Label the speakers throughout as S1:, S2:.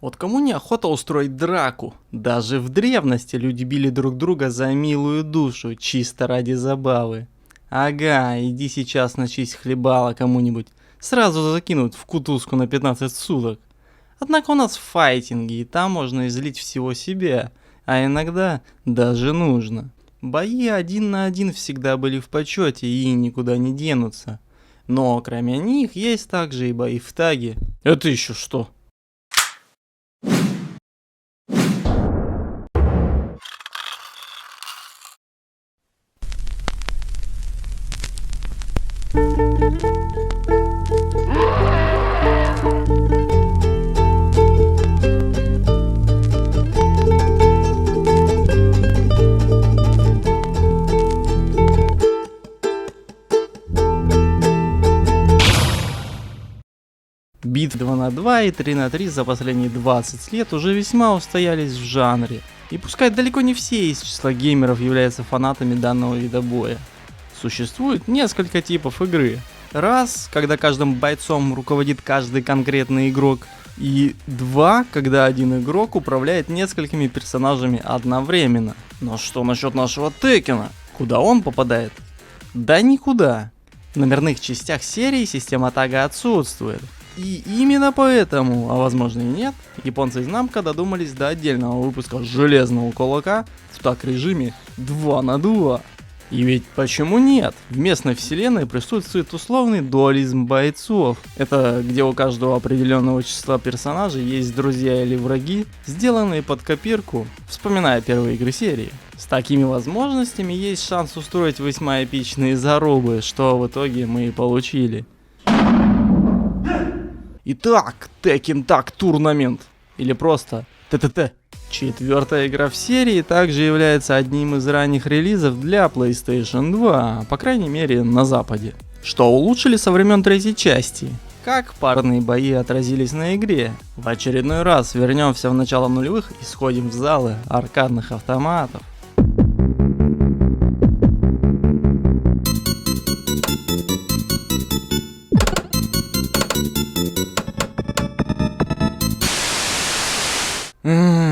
S1: Вот кому не охота устроить драку? Даже в древности люди били друг друга за милую душу, чисто ради забавы. Ага, иди сейчас начись хлебала кому-нибудь, сразу закинут в кутузку на 15 суток. Однако у нас файтинги, и там можно излить всего себя, а иногда даже нужно. Бои 1 на 1 всегда были в почете и никуда не денутся. Но кроме них есть также и бои в таге. Это еще что? Битвы 2 на 2 и 3 на 3 за последние 20 лет уже весьма устоялись в жанре. И пускай далеко не все из числа геймеров являются фанатами данного вида боя. Существует несколько типов игры. Раз, когда каждым бойцом руководит каждый конкретный игрок. И 2, когда один игрок управляет несколькими персонажами одновременно. Но что насчет нашего Текена? Куда он попадает? Да никуда. В номерных частях серии система тага отсутствует. И именно поэтому, а возможно и нет, японцы из Намко додумались до отдельного выпуска Железного Кулака в таг режиме 2 на 2. И ведь почему нет? В местной вселенной присутствует условный дуализм бойцов. Это где у каждого определенного числа персонажей есть друзья или враги, сделанные под копирку, вспоминая первые игры серии. С такими возможностями есть шанс устроить весьма эпичные зарубы, что в итоге мы и получили. Итак, Tekken Tag Tournament, или просто ТТТ. Четвертая игра в серии также является одним из ранних релизов для PlayStation 2, по крайней мере на западе. Что улучшили со времен третьей части? Как парные бои отразились на игре? В очередной раз вернемся в начало нулевых и сходим в залы аркадных автоматов.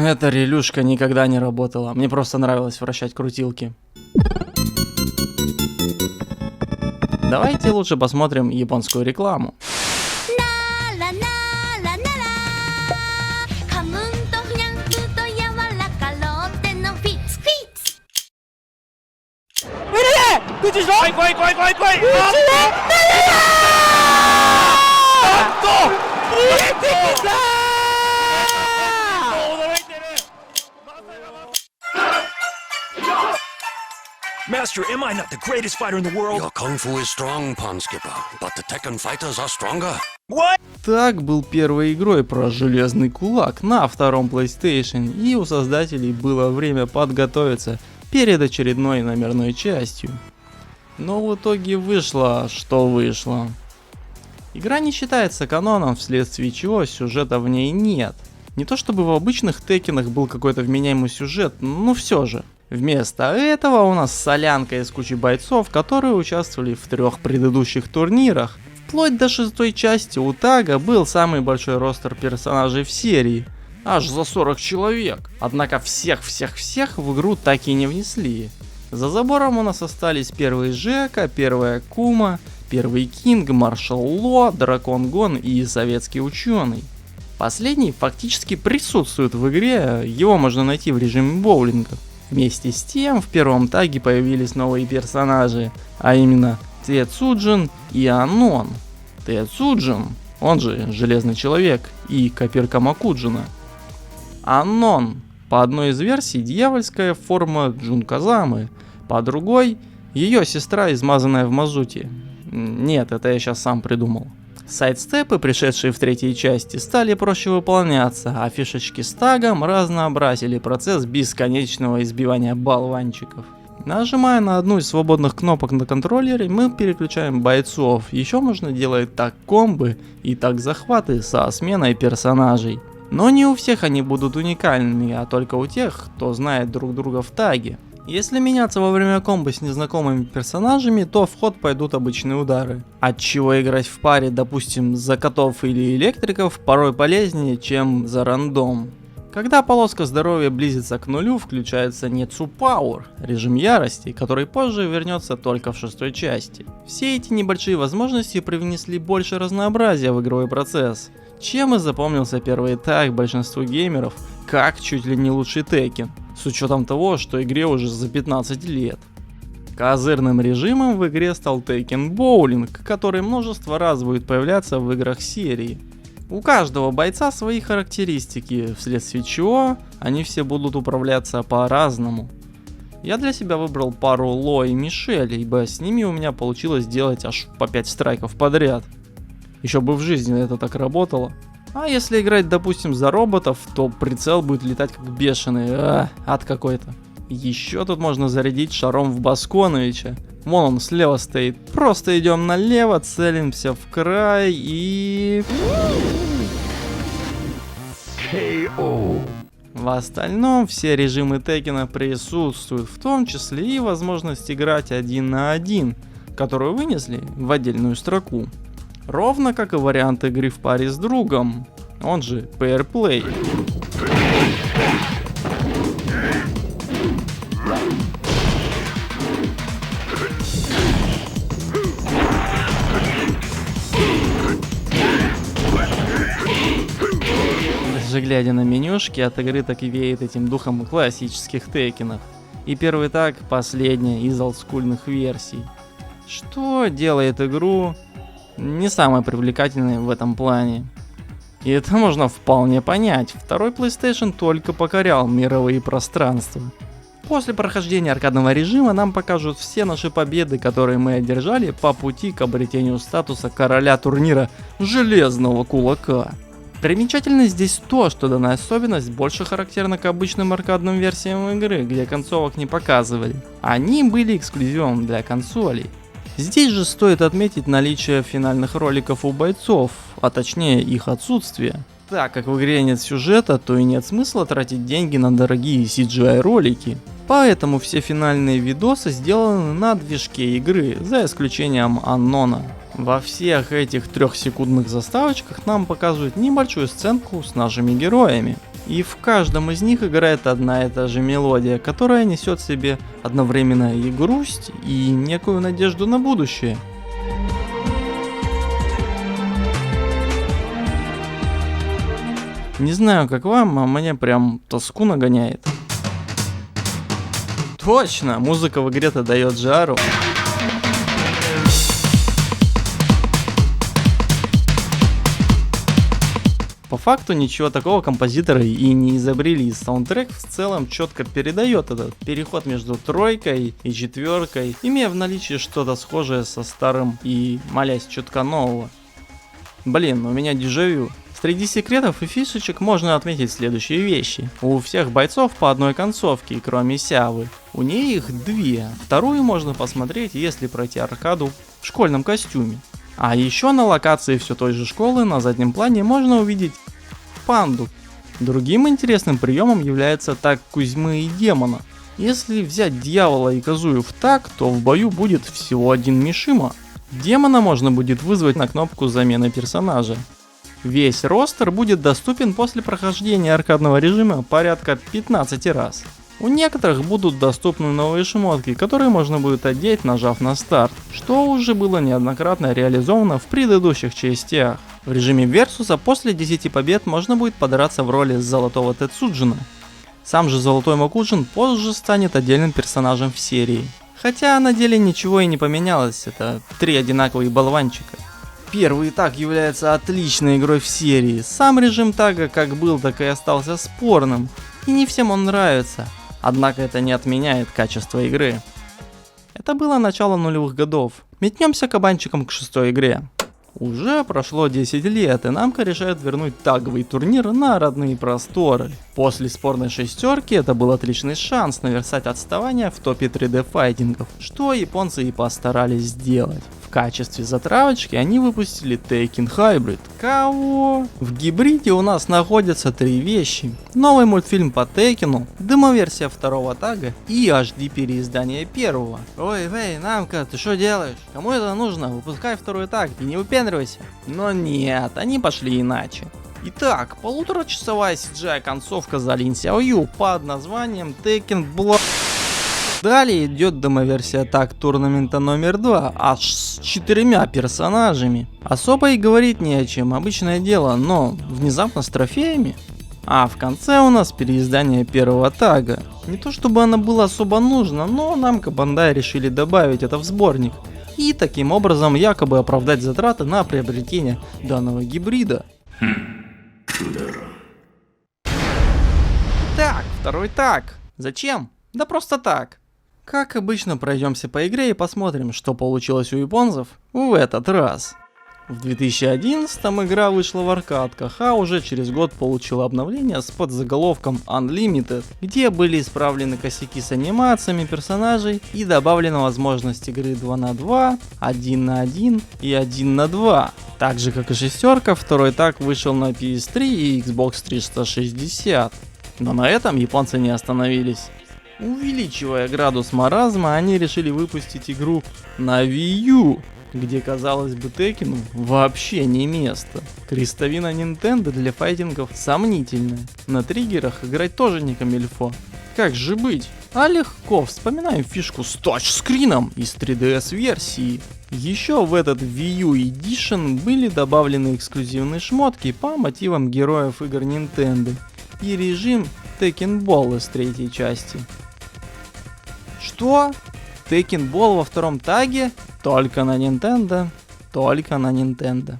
S1: Эта релюшка никогда не работала, мне просто нравилось вращать крутилки. Давайте лучше посмотрим японскую рекламу.
S2: Master, am I not the greatest fighter in the world?
S3: Your kung fu is strong, Pond Skipper, but the Tekken fighters are stronger.
S2: What?
S1: Так был первой игрой про Железный Кулак на втором PlayStation, и у создателей было время подготовиться перед очередной номерной частью. Но в итоге вышло, что вышло. Игра не считается каноном, вследствие чего сюжета в ней нет. Не то чтобы в обычных Текенах был какой-то вменяемый сюжет, но все же. Вместо этого у нас солянка из кучи бойцов, которые участвовали в 3 предыдущих турнирах. Вплоть до 6-й части у Тага был самый большой ростер персонажей в серии. Аж за 40 человек. Однако всех в игру так и не внесли. За забором у нас остались первый Жека, первая Кума, первый Кинг, Маршал Ло, Дракон Гон и советский ученый. Последний фактически присутствует в игре, его можно найти в режиме боулинга. Вместе с тем в первом таге появились новые персонажи, а именно Тецуджин и Анон. Тецуджин, он же Железный Человек, и копирка Макуджина. Анон, по одной из версий, дьявольская форма Джунказамы, по другой ее сестра, измазанная в мазуте. Нет, это я сейчас сам придумал. Сайдстепы, пришедшие в третьей части, стали проще выполняться, а фишечки с тагом разнообразили процесс бесконечного избивания болванчиков. Нажимая на одну из свободных кнопок на контроллере, мы переключаем бойцов. Еще можно делать так комбы и так захваты со сменой персонажей. Но не у всех они будут уникальными, а только у тех, кто знает друг друга в таге. Если меняться во время комбо с незнакомыми персонажами, то в ход пойдут обычные удары. Отчего играть в паре, допустим, за котов или электриков порой полезнее, чем за рандом. Когда полоска здоровья близится к нулю, включается Нетсу Power, режим ярости, который позже вернется только в 6 части. Все эти небольшие возможности привнесли больше разнообразия в игровой процесс, чем и запомнился первый так большинству геймеров, как чуть ли не лучший Tekken, с учетом того, что игре уже за 15 лет. Козырным режимом в игре стал Tekken Bowling, который множество раз будет появляться в играх серии. У каждого бойца свои характеристики, вследствие чего они все будут управляться по-разному. Я для себя выбрал пару Ло и Мишель, ибо с ними у меня получилось сделать аж по 5 страйков подряд. Еще бы в жизни это так работало. А если играть, допустим, за роботов, то прицел будет летать как бешеный, ад какой-то. Еще тут можно зарядить шаром в Басконовича. Вон он слева стоит. Просто идем налево, целимся в край и... В остальном все режимы Теккена присутствуют, в том числе и возможность играть 1 на 1, которую вынесли в отдельную строку. Ровно как и вариант игры в паре с другом, он же Pair Play. Даже глядя на менюшки, от игры так и веет этим духом классических Теккенов. И первый так последняя из олдскульных версий. Что делает игру не самой привлекательной в этом плане. И это можно вполне понять. Второй PlayStation только покорял мировые пространства. После прохождения аркадного режима нам покажут все наши победы, которые мы одержали по пути к обретению статуса короля турнира Железного Кулака. Примечательно здесь то, что данная особенность больше характерна к обычным аркадным версиям игры, где концовок не показывали. Они были эксклюзивом для консолей. Здесь же стоит отметить наличие финальных роликов у бойцов, а точнее их отсутствие. Так как в игре нет сюжета, то и нет смысла тратить деньги на дорогие CGI ролики. Поэтому все финальные видосы сделаны на движке игры, за исключением Аннона. Во всех этих 3-секундных заставочках нам показывают небольшую сценку с нашими героями. И в каждом из них играет одна и та же мелодия, которая несет в себе одновременно и грусть, и некую надежду на будущее. Не знаю как вам, а мне прям тоску нагоняет. Точно, музыка в игре-то дает жару. По факту ничего такого композиторы и не изобрели. Саундтрек в целом четко передает этот переход между тройкой и четверкой, имея в наличии что-то схожее со старым и молясь чутка нового. Блин, у меня дежавю. Среди секретов и фишечек можно отметить следующие вещи. У всех бойцов по одной концовке, кроме Сявы. У нее их 2. Вторую можно посмотреть, если пройти аркаду в школьном костюме. А еще на локации все той же школы на заднем плане можно увидеть панду. Другим интересным приемом является так Кузьмы и демона. Если взять дьявола и Казую в так, то в бою будет всего один Мишима. Демона можно будет вызвать на кнопку замены персонажа. Весь ростер будет доступен после прохождения аркадного режима порядка 15 раз. У некоторых будут доступны новые шмотки, которые можно будет одеть, нажав на старт, что уже было неоднократно реализовано в предыдущих частях. В режиме Версуса после 10 побед можно будет подраться в роли Золотого Тецуджина. Сам же Золотой Макуджин позже станет отдельным персонажем в серии. Хотя на деле ничего и не поменялось, это 3 одинаковых болванчика. Первый таг является отличной игрой в серии, сам режим тага как был, так и остался спорным, и не всем он нравится. Однако это не отменяет качество игры. Это было начало нулевых годов. Метнемся кабанчиком к 6-й игре. Уже прошло 10 лет, и намка решает вернуть таговый турнир на родные просторы. После спорной шестерки это был отличный шанс наверстать отставание в топе 3D файтингов, что японцы и постарались сделать. В качестве затравочки они выпустили Tekken Hybrid. Кого? В гибриде у нас находятся три вещи. Новый мультфильм по Текену, демоверсия второго тага и HD переиздание первого. Ой, вей, Намка, ты что делаешь? Кому это нужно? Выпускай второй таг и не выпендривайся. Но нет, они пошли иначе. Итак, полуторачасовая CGI-концовка за Лин Сяою под названием Tekken Blood. Далее идет демоверсия так турнамента номер 2, аж с 4 персонажами. Особо и говорить не о чем, обычное дело, но внезапно с трофеями. А в конце у нас переиздание первого тага. Не то чтобы оно было особо нужно, но Namco Bandai решили добавить это в сборник. И таким образом якобы оправдать затраты на приобретение данного гибрида. Так, второй таг. Зачем? Да просто так. Как обычно, пройдемся по игре и посмотрим, что получилось у японцев в этот раз. В 2011-м игра вышла в аркадках, а уже через год получила обновление с подзаголовком Unlimited, где были исправлены косяки с анимациями персонажей и добавлена возможность игры 2 на 2, 1 на 1 и 1 на 2. Так же как и шестерка, второй таг вышел на PS3 и Xbox 360. Но на этом японцы не остановились. Увеличивая градус маразма, они решили выпустить игру на Wii U, где, казалось бы, Текену вообще не место. Крестовина Nintendo для файтингов сомнительная. На триггерах играть тоже не камильфо. Как же быть? А легко, вспоминаем фишку с тачскрином из 3DS версии. Еще в этот Wii U Edition были добавлены эксклюзивные шмотки по мотивам героев игр Nintendo и режим Tekken Ball из третьей части. Что? Tekken Ball во втором таге? Только на Nintendo. Только на Nintendo.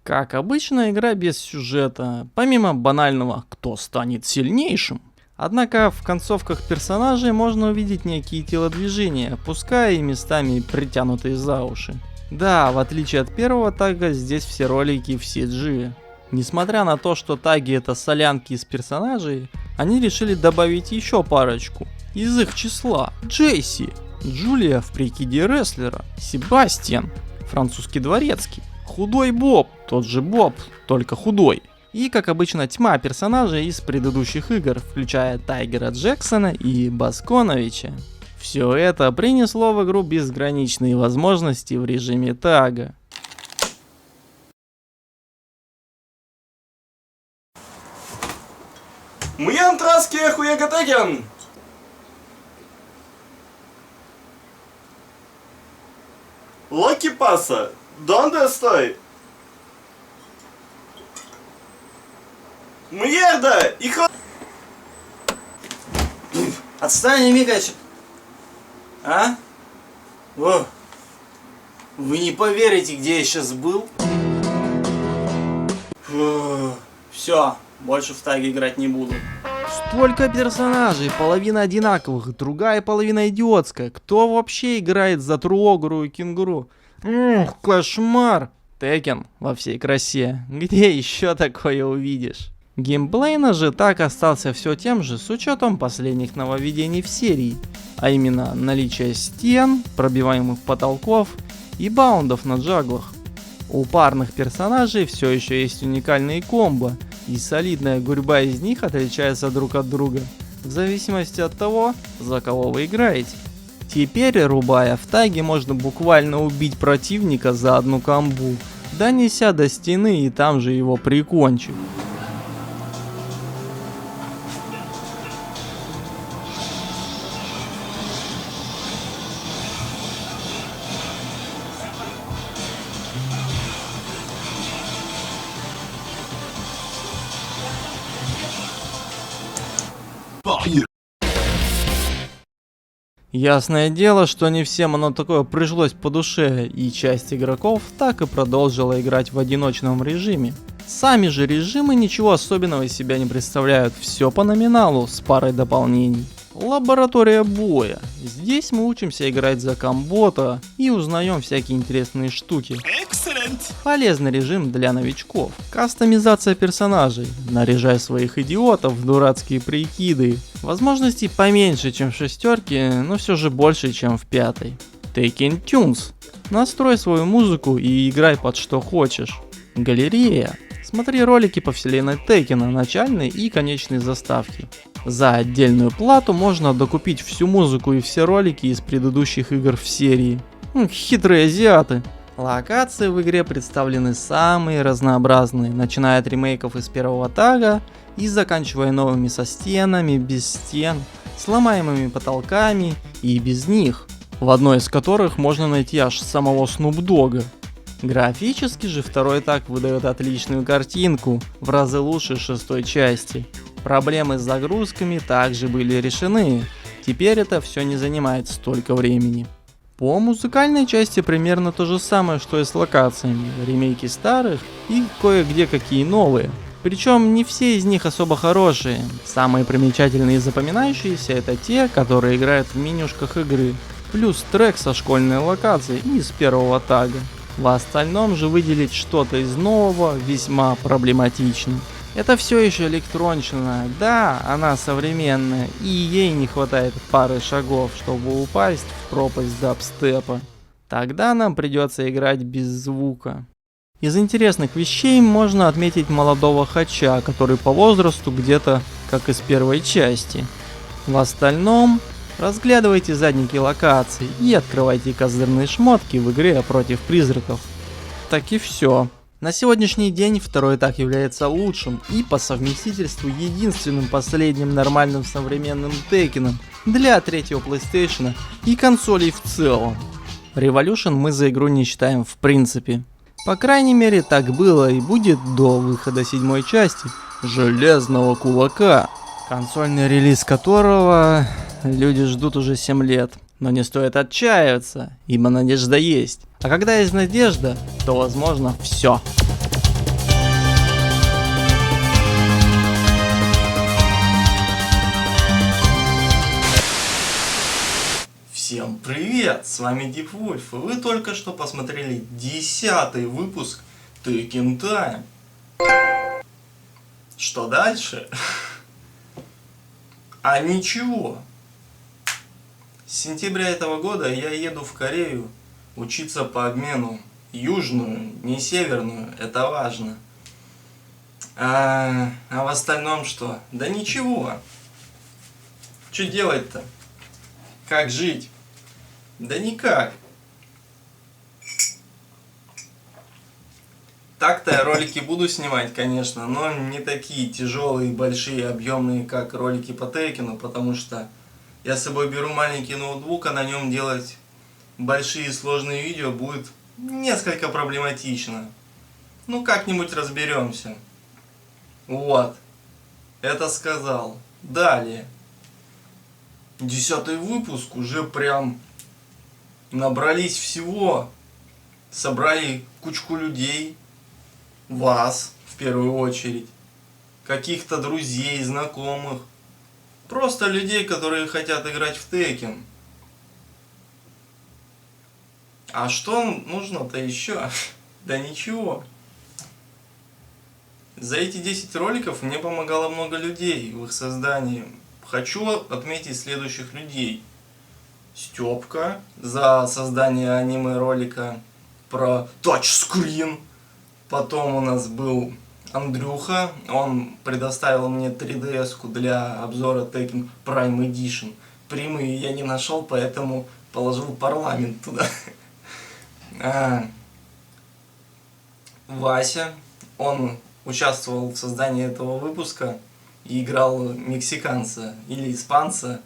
S1: Как обычно, игра без сюжета, помимо банального «кто станет сильнейшим?». Однако в концовках персонажей можно увидеть некие телодвижения, пускай и местами притянутые за уши. Да, в отличие от первого тага, здесь все ролики в CG. Несмотря на то, что таги это солянки из персонажей, они решили добавить еще парочку. Из их числа Джесси, Джулия в прикиде рестлера, Себастьян, французский дворецкий, худой Боб, тот же Боб, только худой. И, как обычно, тьма персонажей из предыдущих игр, включая Тайгера Джексона и Басконовича. Все это принесло в игру безграничные возможности в режиме тага.
S4: Muy atrás que juega Tekken. Lo que pasa? ¿Dónde estoy? Mierda, hijo. Отстань, Микач. А? О, вы не поверите, где я сейчас был? Все, больше в таге играть не буду.
S1: Столько персонажей, половина одинаковых, другая половина идиотская. Кто вообще играет за Труогру и Кенгуру? Ух, кошмар! Tekken во всей красе. Где еще такое увидишь? Геймплейно же так остался все тем же с учетом последних нововведений в серии. А именно наличие стен, пробиваемых потолков и баундов на джаглах. У парных персонажей все еще есть уникальные комбо, и солидная гурьба из них отличается друг от друга, в зависимости от того, за кого вы играете. Теперь, рубая в таге, можно буквально убить противника за одну комбу, донеся до стены и там же его прикончив. Ясное дело, что не всем оно такое пришлось по душе, и часть игроков так и продолжила играть в одиночном режиме. Сами же режимы ничего особенного из себя не представляют, все по номиналу с парой дополнений. Лаборатория боя. Здесь мы учимся играть за комбота и узнаем всякие интересные штуки. Полезный режим для новичков. Кастомизация персонажей. Наряжай своих идиотов в дурацкие прикиды. Возможностей поменьше, чем в шестерке, но все же больше, чем в пятой. Tekken Tunes. Настрой свою музыку и играй под что хочешь. Галерея. Смотри ролики по вселенной Текена, начальной и конечной заставки. За отдельную плату можно докупить всю музыку и все ролики из предыдущих игр в серии. Хитрые азиаты. Локации в игре представлены самые разнообразные, начиная от ремейков из первого тага и заканчивая новыми со стенами, без стен, сломаемыми потолками и без них, в одной из которых можно найти аж самого Снуп Дога. Графически же второй так выдает отличную картинку, в разы лучше шестой части. Проблемы с загрузками также были решены, теперь это все не занимает столько времени. По музыкальной части примерно то же самое, что и с локациями, ремейки старых и кое-где какие новые. Причем не все из них особо хорошие, самые примечательные и запоминающиеся это те, которые играют в менюшках игры, плюс трек со школьной локацией и из первого тага. В остальном же выделить что-то из нового весьма проблематично. Это все еще электронщина, да, она современная, и ей не хватает пары шагов, чтобы упасть в пропасть дабстепа. Тогда нам придется играть без звука. Из интересных вещей можно отметить молодого Хача, который по возрасту где-то как из первой части. В остальном, разглядывайте задники локаций и открывайте козырные шмотки в игре против призраков. Так и все. На сегодняшний день второй так является лучшим и по совместительству единственным последним нормальным современным Текеном для третьего PlayStation и консолей в целом. Revolution мы за игру не считаем в принципе. По крайней мере так было и будет до выхода седьмой части Железного Кулака, консольный релиз которого люди ждут уже 7 лет. Но не стоит отчаиваться, ибо надежда есть. А когда есть надежда, то возможно все.
S4: Всем привет, с вами Deep Wolf, и вы только что посмотрели 10-й выпуск Tekken Time. Что дальше? А ничего. С сентября этого года я еду в Корею учиться по обмену. Южную, не северную, это важно. А в остальном что? Да ничего. Что делать-то? Как жить? Да никак. Так-то я ролики буду снимать, конечно, но не такие тяжелые, большие, объемные, как ролики по Текену, потому что я с собой беру маленький ноутбук, а на нем делать большие сложные видео будет несколько проблематично. Ну как-нибудь разберемся. Вот. Это сказал. Далее. 10-й выпуск уже прям набрались всего. Собрали кучку людей. Вас в первую очередь. Каких-то друзей, знакомых. Просто людей, которые хотят играть в Tekken. А что нужно-то еще? Да ничего. За эти 10 роликов мне помогало много людей в их создании. Хочу отметить следующих людей. Степка за создание аниме-ролика про тачскрин. Потом у нас был Андрюха, он предоставил мне 3DS-ку для обзора Tekken Prime Edition. Прямые я не нашел, поэтому положил парламент туда. Вася, он участвовал в создании этого выпуска и играл мексиканца или испанца.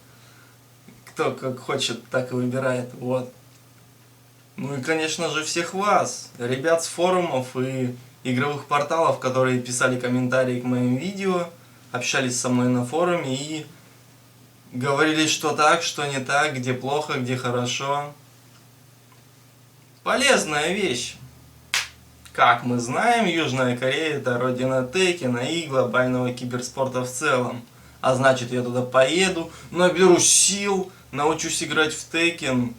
S4: Кто как хочет, так и выбирает. Вот. Ну и, конечно же, всех вас, ребят с форумов и игровых порталов, которые писали комментарии к моим видео, общались со мной на форуме и говорили, что так, что не так, где плохо, где хорошо. Полезная вещь. Как мы знаем, Южная Корея это родина Текена и глобального киберспорта в целом. А значит, я туда поеду, наберу сил, научусь играть в Tekken.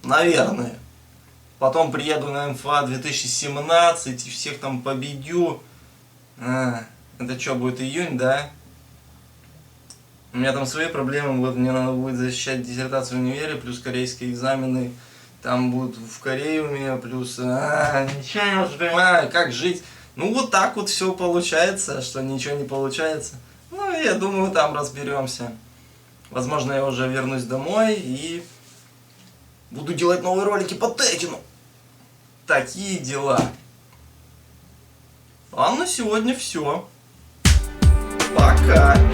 S4: Наверное. Потом приеду на МФА 2017 и всех там победю. Это что, будет июнь, да? У меня там свои проблемы, вот мне надо будет защищать диссертацию в универе, плюс корейские экзамены. там будут в Корею меня, плюс ничего не понимаю, как жить. Ну вот так вот все получается, что ничего не получается. Ну я думаю, там разберемся. Возможно, я уже вернусь домой и буду делать новые ролики по Текину. Такие дела. А на сегодня все. Пока.